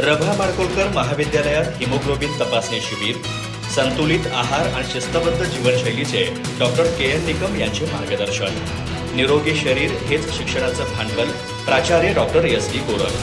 रभा माडखोलकर महाविद्यालयात हिमोग्लोबिन तपासणी शिबिर, संतुलित आहार आणि शिस्तबद्ध जीवनशैलीचे डॉक्टर के.एन. निकम यांचे मार्गदर्शन. निरोगी शरीर हेच शिक्षणाचं भांडवल. प्राचार्य डॉक्टर एस.डी. गोरल.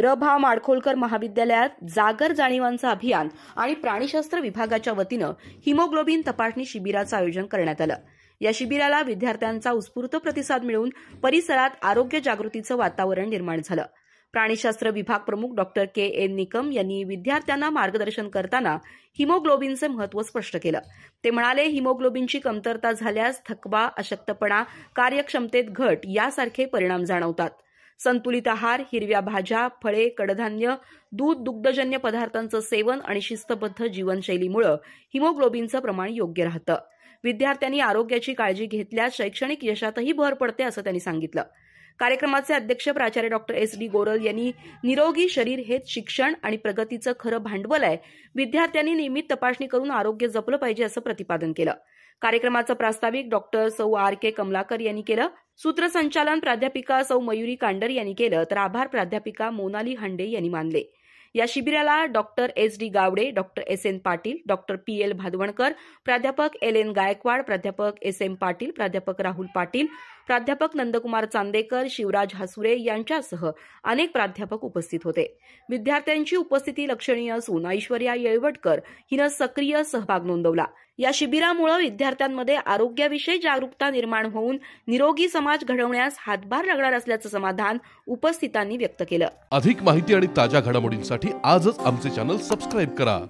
रभा माडखोलकर महाविद्यालयात जागर जाणीवांचं अभियान आणि प्राणीशास्त्र विभागाच्या वतीनं हिमोग्लोबिन तपासणी शिबिराचं आयोजन करण्यात आलं. या शिबिराला विद्यार्थ्यांचा उत्स्फूर्त प्रतिसाद मिळून परिसरात आरोग्य जागृतीचं वातावरण निर्माण झालं. प्राणीशास्त्र विभाग प्रमुख डॉक्टर के.एन. निकम यांनी विद्यार्थ्यांना मार्गदर्शन करताना हिमोग्लोबिनचे महत्त्व स्पष्ट केलं. ते म्हणाले, हिमोग्लोबिनची कमतरता झाल्यास थकवा, अशक्तपणा, कार्यक्षमतेत घट यासारखे परिणाम जाणवतात. संतुलित आहार, हिरव्या भाज्या, फळे, कडधान्य, दूध, दुग्धजन्य पदार्थांचं सेवन आणि शिस्तबद्ध जीवनशैलीमुळे हिमोग्लोबिनचं प्रमाण योग्य राहतं. विद्यार्थ्यांनी आरोग्याची काळजी घेतल्यास शैक्षणिक यशातही भर पडते, असं त्यांनी सांगितलं. कार्यक्रमाचे अध्यक्ष प्राचार्य डॉक्टर एस.डी. गोरल यांनी निरोगी शरीर हेच शिक्षण आणि प्रगतीचं खरं भांडवल आहे. विद्यार्थ्यांनी नियमित तपासणी करून आरोग्य जपलं पाहिजे, असं प्रतिपादन केलं. कार्यक्रमाचं प्रास्ताविक डॉक्टर सौ आर.के. कमलाकर यांनी केलं. सूत्रसंचालन प्राध्यापिका सौ मयुरी कांडर यांनी केलं, तर आभार प्राध्यापिका मोनाली हंडे यांनी मानले. या शिबिराला doctor S D. Gawade, doctor S N. Patil, doctor P L. Bhadvankar, प्राध्यापक एल.एन. गायकवाड, प्राध्यापक एस.एम. पाटील, प्राध्यापक राहुल पाटील, प्राध्यापक नंदकुमार चांदेकर, शिवराज हसुरे यांच्यासह अनेक प्राध्यापक उपस्थित होते. विद्यार्थ्यांची उपस्थिती लक्षणीय असून ऐश्वर्या येळवटकर हिनं सक्रिय सहभाग नोंदवला. या शिबिरामुळे विद्यार्थ्यांमध्ये आरोग्याविषयी जागरूकता निर्माण होऊन निरोगी समाज घडवण्यास हातभार लागणार असल्याचं समाधान उपस्थितांनी व्यक्त केलं. अधिक माहिती आणि ताज्या घडामोडींसाठी आजच आमचे चॅनल सबस्क्राईब करा.